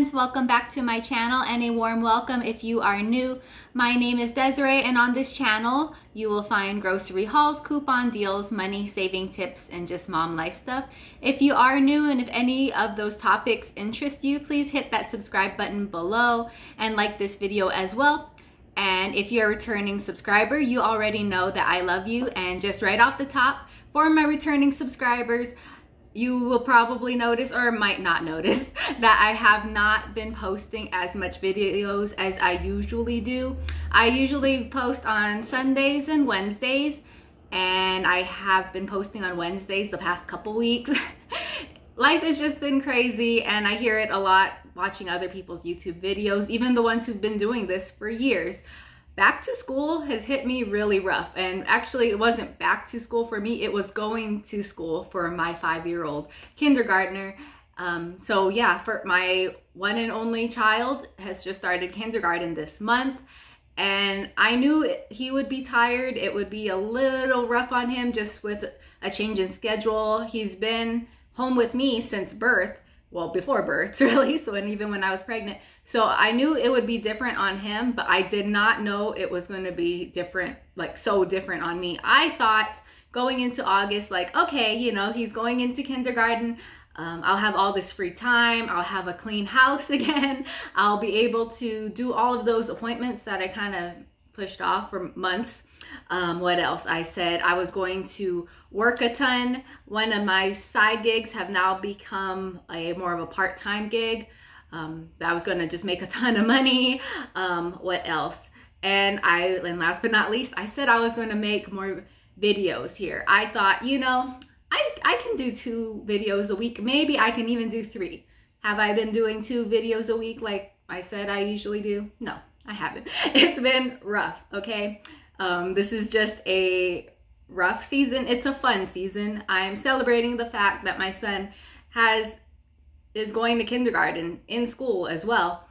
friends, welcome back to my channel and a warm welcome if you are new. My name is Desiree and on this channel you will find grocery hauls, coupon deals, money saving tips, and just mom life stuff. If you are new and if any of those topics interest you, please hit that subscribe button below and like this video as well. And if you're a returning subscriber, you already know that I love you. And just right off the top, for my returning subscribers, you will probably notice, or might not notice, that I have not been posting as much videos as I usually do. I usually post on Sundays and Wednesdays, and I have been posting on Wednesdays the past couple weeks. Life has just been crazy, and I hear it a lot watching other people's YouTube videos, even the ones who've been doing this for years. Back to school has hit me really rough, and actually it wasn't back to school for me, it was going to school for my 5-year-old kindergartner. So yeah, for my one and only child has just started kindergarten this month, and I knew he would be tired. It would be a little rough on him just with a change in schedule. He's been home with me since birth. Well, before birth, really, so and even when I was pregnant. So I knew it would be different on him, but I did not know it was going to be different, like so different on me. I thought going into August, like, okay, you know, he's going into kindergarten. I'll have all this free time. I'll have a clean house again. I'll be able to do all of those appointments that I kind of pushed off for months. What else? I said I was going to work a ton. One of my side gigs have now become more of a part-time gig. I was going to just make a ton of money. What else? And last but not least, I said I was going to make more videos here. I thought, you know, I can do 2 videos a week. Maybe I can even do 3. Have I been doing 2 videos a week like I said I usually do? No, I haven't. It's been rough, okay? This is just a rough season. It's a fun season. I am celebrating the fact that my son is going to kindergarten in school as well.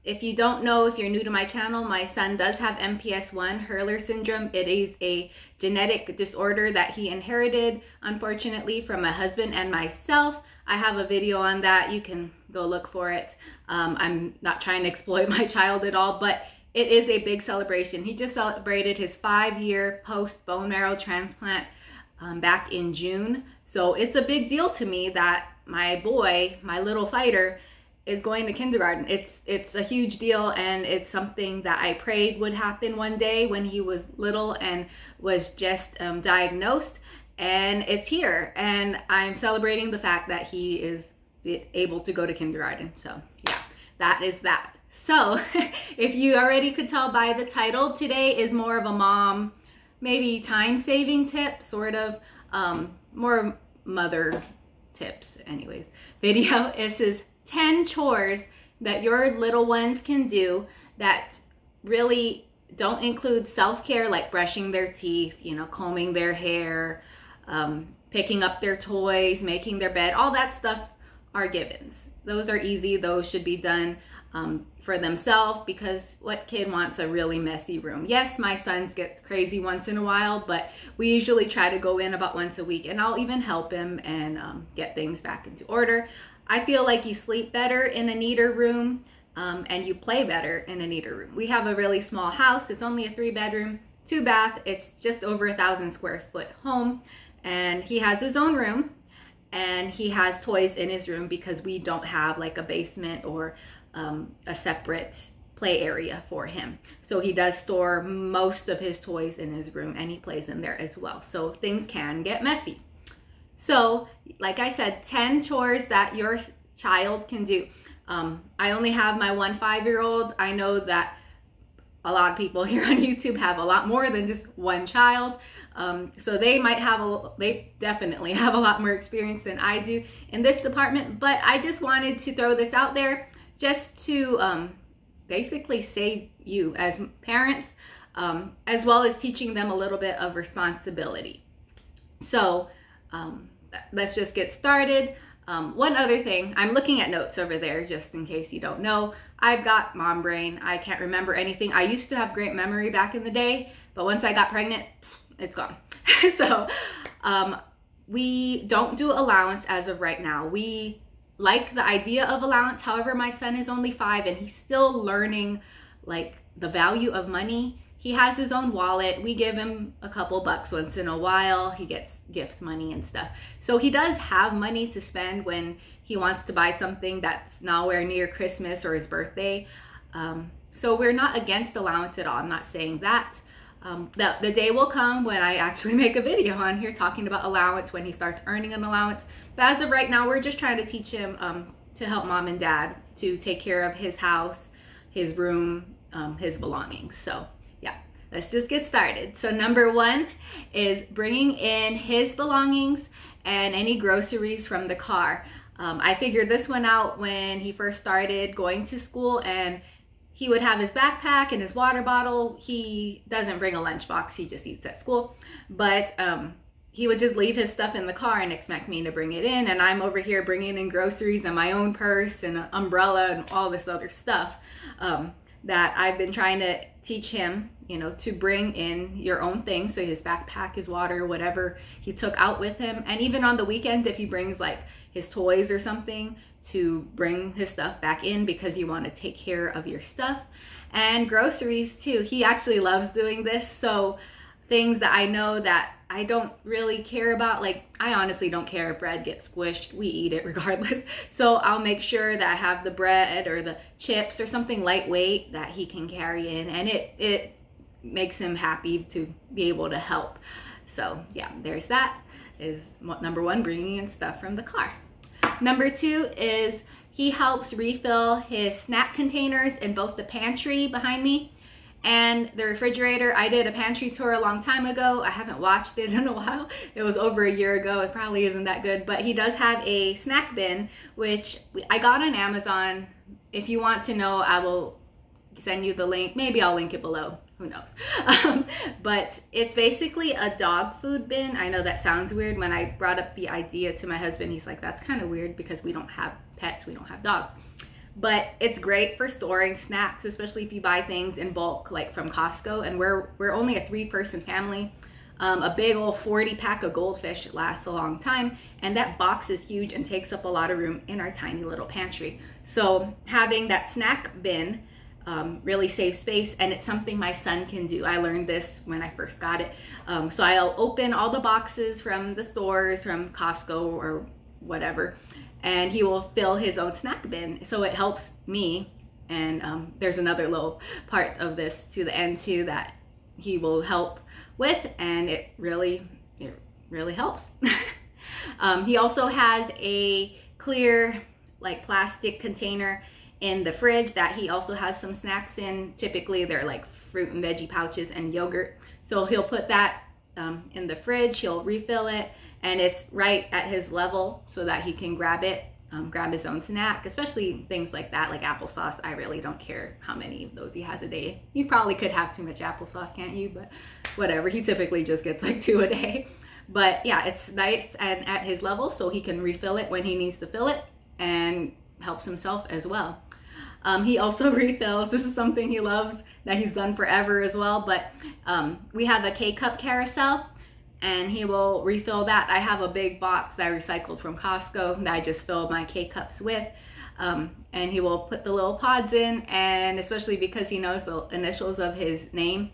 If you don't know, if you're new to my channel, my son does have MPS I, Hurler syndrome. It is a genetic disorder that he inherited, unfortunately, from my husband and myself. I have a video on that. You can go look for it. I'm not trying to exploit my child at all, but it is a big celebration. He just celebrated his 5-year post bone marrow transplant back in June. So it's a big deal to me that my boy, my little fighter, is going to kindergarten. It's a huge deal, and it's something that I prayed would happen one day when he was little and was just diagnosed, and it's here. And I'm celebrating the fact that he is able to go to kindergarten. So yeah, that is that. So if you already could tell by the title, today is more of a mom, maybe time-saving tip, sort of, more mother tips anyways video. This is 10 chores that your little ones can do that really don't include self-care, like brushing their teeth, you know, combing their hair, picking up their toys, making their bed. All that stuff are givens. Those are easy. Those should be done for themselves, because what kid wants a really messy room? Yes, my son's gets crazy once in a while, but we usually try to go in about once a week, and I'll even help him and get things back into order. I feel like you sleep better in a neater room, and you play better in a neater room. We have a really small house. It's only a 3-bedroom, 2-bath. It's just over 1,000 square foot home, and he has his own room, and he has toys in his room because we don't have like a basement or a separate play area for him. So he does store most of his toys in his room, and he plays in there as well. So things can get messy. So like I said, 10 chores that your child can do. I only have my one 5-year-old. I know that a lot of people here on YouTube have a lot more than just one child. So they definitely have a lot more experience than I do in this department, but I just wanted to throw this out there just to basically save you as parents, as well as teaching them a little bit of responsibility. So let's just get started. One other thing, I'm looking at notes over there just in case you don't know. I've got mom brain. I can't remember anything. I used to have great memory back in the day, but once I got pregnant, it's gone. So we don't do allowance as of right now. We like the idea of allowance. However, my son is only 5 and he's still learning like the value of money. He has his own wallet. We give him a couple bucks once in a while. He gets gift money and stuff. So he does have money to spend when he wants to buy something that's nowhere near Christmas or his birthday. So we're not against allowance at all. I'm not saying that. The day will come when I actually make a video on here talking about allowance when he starts earning an allowance. But as of right now, we're just trying to teach him to help mom and dad to take care of his house, his room, his belongings. So yeah, let's just get started. So number 1 is bringing in his belongings and any groceries from the car. I figured this one out when he first started going to school, and he would have his backpack and his water bottle. He doesn't bring a lunchbox, he just eats at school. But he would just leave his stuff in the car and expect me to bring it in. And I'm over here bringing in groceries and my own purse and an umbrella and all this other stuff that I've been trying to teach him, you know, to bring in your own things. So his backpack, his water, whatever he took out with him. And even on the weekends, if he brings like his toys or something, to bring his stuff back in because you want to take care of your stuff. And groceries too. He actually loves doing this. So things that I know that I don't really care about, like I honestly don't care if bread gets squished, we eat it regardless. So I'll make sure that I have the bread or the chips or something lightweight that he can carry in, and it makes him happy to be able to help. So yeah, there's that. Is number 1, bringing in stuff from the car. Number 2 is he helps refill his snack containers in both the pantry behind me and the refrigerator. I did a pantry tour a long time ago. I haven't watched it in a while. It was over a year ago. It probably isn't that good, but he does have a snack bin, which I got on Amazon. If you want to know, I will send you the link. Maybe I'll link it below. Who knows? But it's basically a dog food bin. I know that sounds weird. When I brought up the idea to my husband, he's like, that's kind of weird because we don't have pets, we don't have dogs. But it's great for storing snacks, especially if you buy things in bulk, like from Costco. And we're only a 3-person family. A big old 40 pack of goldfish lasts a long time, and that box is huge and takes up a lot of room in our tiny little pantry. So having that snack bin really saves space, and it's something my son can do. I learned this when I first got it. So I'll open all the boxes from the stores, from Costco or whatever, and he will fill his own snack bin. So it helps me, and there's another little part of this to the end too that he will help with, and it really helps. He also has a clear like plastic container in the fridge that he also has some snacks in. Typically they're like fruit and veggie pouches and yogurt. So he'll put that in the fridge, he'll refill it, and it's right at his level so that he can grab it, grab his own snack, especially things like that, like applesauce. I really don't care how many of those he has a day. You probably could have too much applesauce, can't you? But whatever, he typically just gets like 2 a day. But yeah, it's nice and at his level so he can refill it when he needs to fill it and helps himself as well. He also refills, this is something he loves that he's done forever as well, but we have a K-cup carousel and he will refill that. I have a big box that I recycled from Costco that I just filled my K-cups with, and he will put the little pods in, and especially because he knows the initials of his name,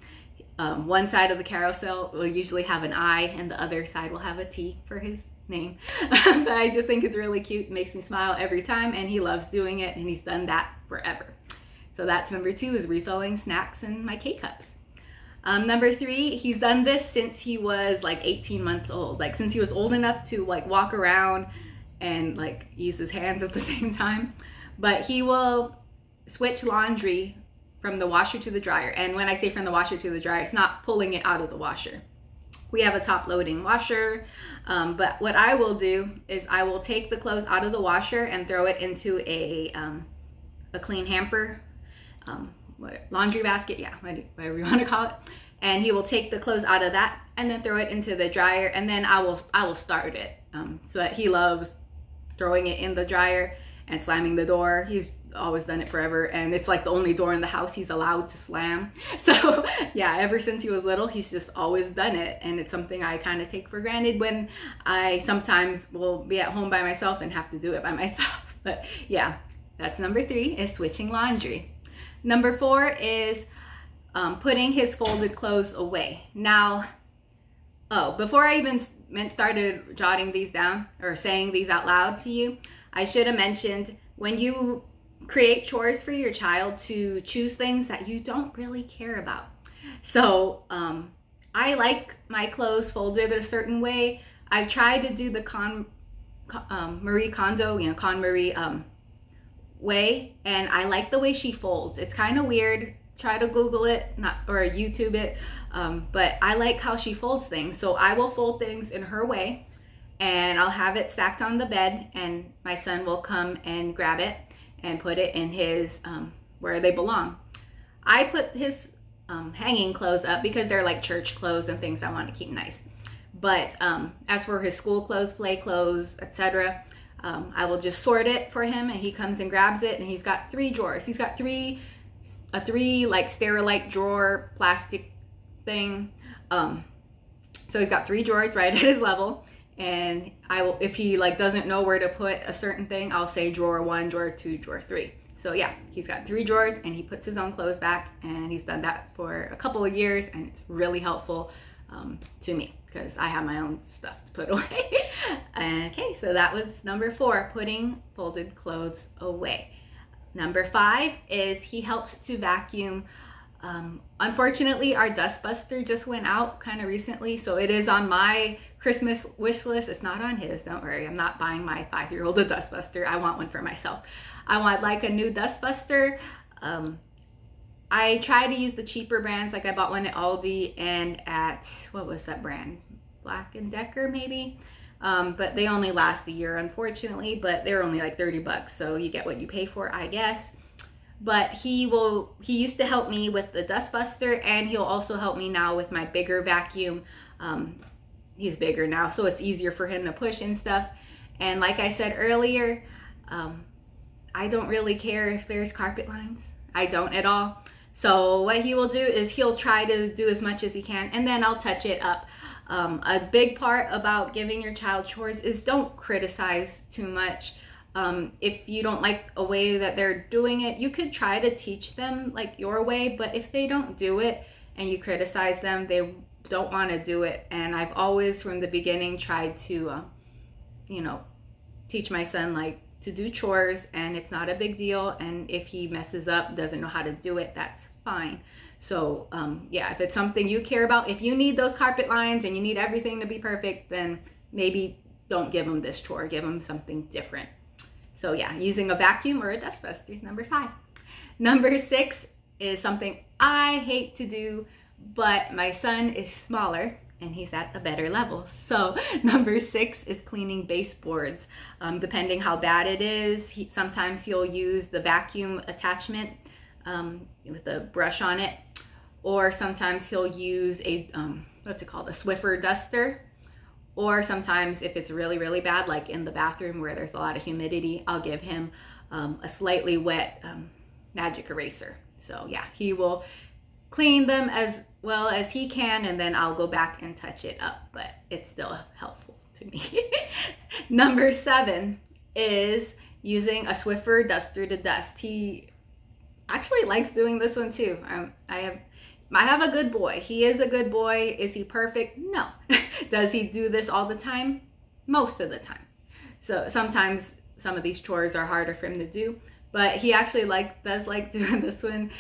one side of the carousel will usually have an I and the other side will have a T for his name. But I just think it's really cute. It makes me smile every time, and he loves doing it, and he's done that forever. So that's number 2, is refilling snacks in my K-cups. Number 3, he's done this since he was like 18 months old, like since he was old enough to like walk around and like use his hands at the same time. But he will switch laundry from the washer to the dryer. And when I say from the washer to the dryer, it's not pulling it out of the washer. We have a top loading washer, but what I will do is I will take the clothes out of the washer and throw it into a clean hamper, laundry basket, yeah, whatever you want to call it. And he will take the clothes out of that and then throw it into the dryer, and then I will start it. So that he loves throwing it in the dryer and slamming the door. He's always done it forever, and it's like the only door in the house he's allowed to slam. So yeah, ever since he was little, he's just always done it, and it's something I kind of take for granted when I sometimes will be at home by myself and have to do it by myself. But yeah, that's number 3, is switching laundry. Number 4 is putting his folded clothes away. Now, before I even started jotting these down or saying these out loud to you, I should have mentioned, when you create chores for your child, to choose things that you don't really care about. So I like my clothes folded a certain way. I've tried to do the Marie Kondo, KonMari way, and I like the way she folds. It's kind of weird. Try to Google it, or YouTube it, but I like how she folds things. So I will fold things in her way, and I'll have it stacked on the bed, and my son will come and grab it and put it in his where they belong. I put his hanging clothes up because they're like church clothes and things I want to keep nice. But as for his school clothes, play clothes, etc., I will just sort it for him, and he comes and grabs it. And he's got 3 drawers. He's got three like Sterilite drawer plastic thing. So he's got 3 drawers right at his level. And I will, if he like doesn't know where to put a certain thing, I'll say drawer 1, drawer 2, drawer 3. So yeah, he's got 3 drawers, and he puts his own clothes back, and he's done that for a couple of years, and it's really helpful to me, because I have my own stuff to put away. Okay, so that was number 4, putting folded clothes away. Number 5 is he helps to vacuum. Unfortunately, our dust buster just went out kind of recently, so it is on my Christmas wish list. It's not on his, don't worry. I'm not buying my 5-year-old a dust buster. I want one for myself. I want like a new dust buster. I try to use the cheaper brands. Like I bought one at Aldi and at, what was that brand? Black & Decker maybe? But they only last a year, unfortunately, but they're only like 30 bucks. So you get what you pay for, I guess. But he used to help me with the dust buster, and he'll also help me now with my bigger vacuum. He's bigger now, so it's easier for him to push and stuff. And like I said earlier, I don't really care if there's carpet lines. I don't at all. So what he will do is he'll try to do as much as he can, and then I'll touch it up. A big part about giving your child chores is don't criticize too much. If you don't like a way that they're doing it, you could try to teach them like your way, but if they don't do it and you criticize them, they don't want to do it. And I've always from the beginning tried to teach my son like to do chores, and it's not a big deal, and if he messes up, doesn't know how to do it, that's fine. So yeah, if it's something you care about, if you need those carpet lines and you need everything to be perfect, then maybe don't give him this chore, give him something different. So yeah, using a vacuum or a dust buster is number 5. Number 6 is something I hate to do, but my son is smaller and he's at a better level. So number 6 is cleaning baseboards. Depending how bad it is, sometimes he'll use the vacuum attachment with a brush on it, or sometimes he'll use a, what's it called, a Swiffer duster. Or sometimes if it's really, really bad, like in the bathroom where there's a lot of humidity, I'll give him a slightly wet magic eraser. So yeah, he will clean them as well as he can, and then I'll go back and touch it up, but it's still helpful to me. Number 7 is using a Swiffer duster to dust. He actually likes doing this one too. I have a good boy. He is a good boy. Is he perfect? No. Does he do this all the time? Most of the time. So sometimes some of these chores are harder for him to do, but he actually does like doing this one,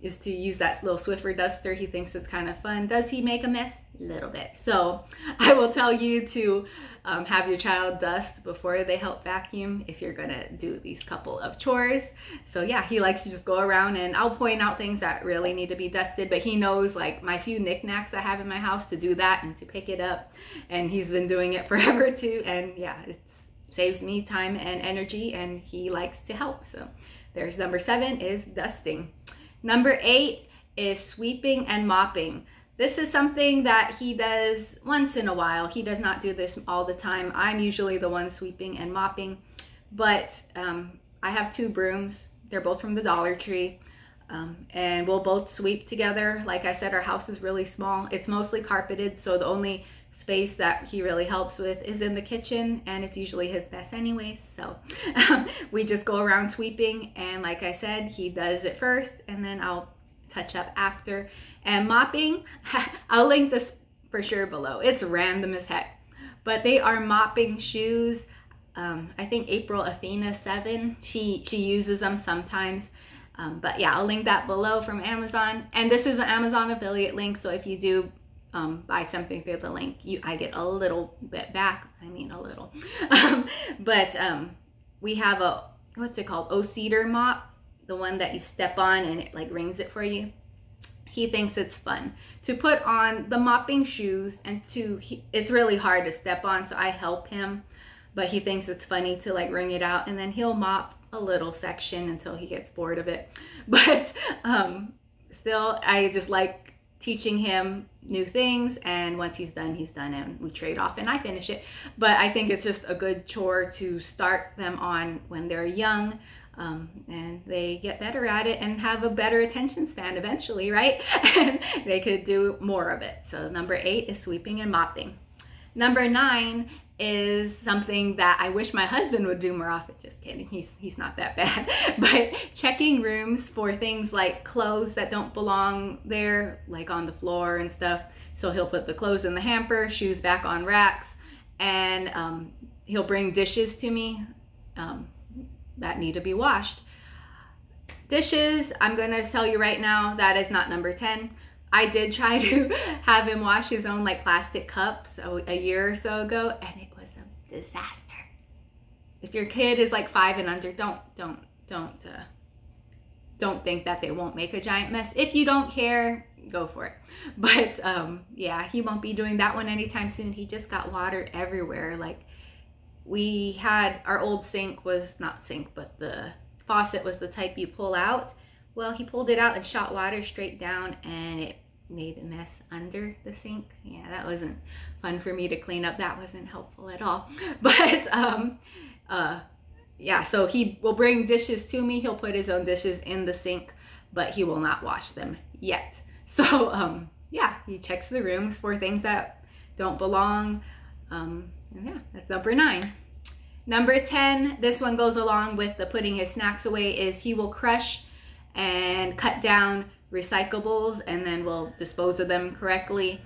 is to use that little Swiffer duster. He thinks it's kind of fun. Does he make a mess? A little bit. So I will tell you to have your child dust before they help vacuum if you're gonna do these couple of chores. So yeah, he likes to just go around, and I'll point out things that really need to be dusted, but he knows like my few knickknacks I have in my house to do that and to pick it up, and he's been doing it forever too. And yeah, it saves me time and energy, and he likes to help. So there's number 7 is dusting. Number 8 is sweeping and mopping. This is something that he does once in a while. He does not do this all the time. I'm usually the one sweeping and mopping, but I have 2 brooms. They're both from the Dollar Tree. And we'll both sweep together. Like I said, our house is really small. It's mostly carpeted, so the only space that he really helps with is in the kitchen, and it's usually his best anyways. So we just go around sweeping, and like I said, he does it first and then I'll touch up after. And mopping, I'll link this for sure below. It's random as heck, but they are Mopping Shoes. I think April Athena 7, she uses them sometimes. But yeah, I'll link that below from Amazon. And this is an Amazon affiliate link, so if you do buy something through the link, I get a little bit back. I mean a little. But we have a, what's it called? O-Cedar mop, the one that you step on and it like rings it for you. He thinks it's fun to put on the Mopping Shoes, and it's really hard to step on, so I help him. But he thinks it's funny to like wring it out, and then he'll mop a little section until he gets bored of it. But still, I just like teaching him new things, and once he's done, and we trade off and I finish it. But I think it's just a good chore to start them on when they're young, and they get better at it and have a better attention span eventually, right? And they could do more of it. So number 8 is sweeping and mopping. Number 9 is something that I wish my husband would do more often. Just kidding, he's not that bad. But checking rooms for things like clothes that don't belong there, like on the floor and stuff. So he'll put the clothes in the hamper, shoes back on racks, and he'll bring dishes to me that need to be washed. Dishes, I'm gonna tell you right now, that is not number 10. I did try to have him wash his own like plastic cups a year or so ago, and it was a disaster. If your kid is like 5 and under, don't think that they won't make a giant mess. If you don't care, go for it. But yeah, he won't be doing that one anytime soon. He just got water everywhere. Like, we had, our old sink was not sink, but the faucet was the type you pull out. Well, he pulled it out and shot water straight down, and it made a mess under the sink. Yeah, that wasn't fun for me to clean up. That wasn't helpful at all. But yeah, so he will bring dishes to me. He'll put his own dishes in the sink, but he will not wash them yet. So yeah, he checks the rooms for things that don't belong. And yeah, that's number 9. Number 10, this one goes along with the putting his snacks away, is he will crush and cut down recyclables, and then we'll dispose of them correctly.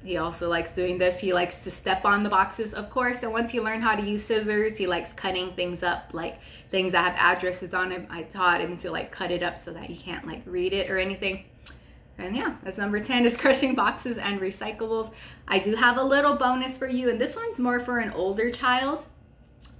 He also likes doing this. He likes to step on the boxes, of course, and once he learned how to use scissors, he likes cutting things up, like things that have addresses on them. I taught him to like cut it up so that you can't like read it or anything. And yeah, that's number 10, is crushing boxes and recyclables. I do have a little bonus for you, and this one's more for an older child.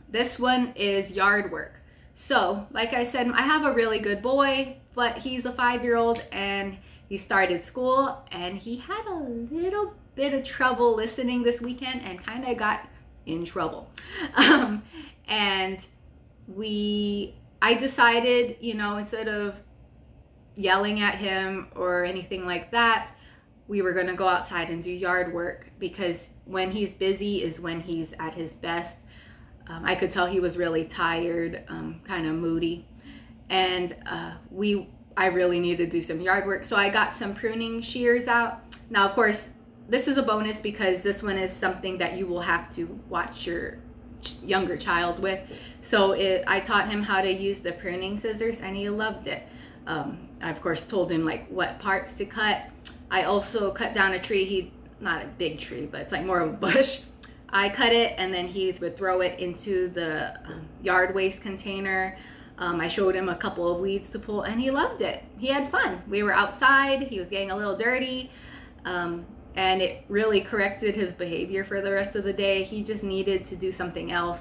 This one is yard work. So, like I said, I have a really good boy, but he's a 5-year-old, and he started school, and he had a little bit of trouble listening this weekend and kind of got in trouble. And I decided, you know, instead of yelling at him or anything like that, we were going to go outside and do yard work, because when he's busy is when he's at his best. I could tell he was really tired, kind of moody, and I really needed to do some yard work. So I got some pruning shears out. Now, of course, this is a bonus because this one is something that you will have to watch your younger child with. So I taught him how to use the pruning scissors, and he loved it. I, of course, told him like what parts to cut. I also cut down a tree. Not a big tree, but it's like more of a bush. I cut it, and then he would throw it into the yard waste container. I showed him a couple of weeds to pull, and he loved it. He had fun. We were outside. He was getting a little dirty, and it really corrected his behavior for the rest of the day. He just needed to do something else.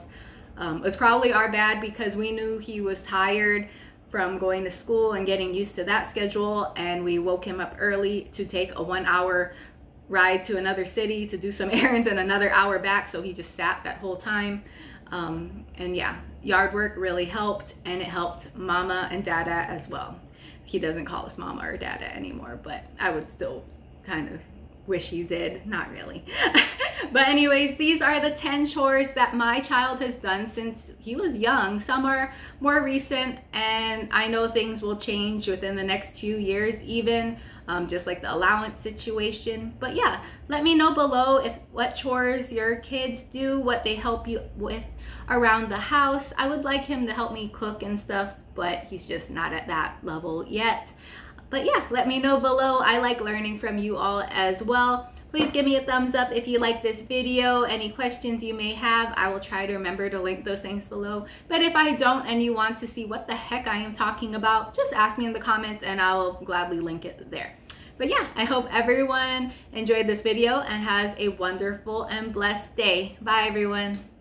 It's probably our bad, because we knew he was tired from going to school and getting used to that schedule, and we woke him up early to take a 1-hour ride to another city to do some errands and another hour back, so he just sat that whole time. And yeah, yard work really helped, and it helped Mama and Dada as well. He doesn't call us Mama or Dada anymore, but I would still kind of wish you did, not really. But anyways, these are the 10 chores that my child has done since he was young. Some are more recent, and I know things will change within the next few years even, just like the allowance situation. But yeah, let me know below what chores your kids do, what they help you with around the house. I would like him to help me cook and stuff, but he's just not at that level yet. But yeah, let me know below. I like learning from you all as well. Please give me a thumbs up if you like this video. Any questions you may have, I will try to remember to link those things below. But if I don't and you want to see what the heck I am talking about, just ask me in the comments and I'll gladly link it there. But yeah, I hope everyone enjoyed this video and has a wonderful and blessed day. Bye everyone.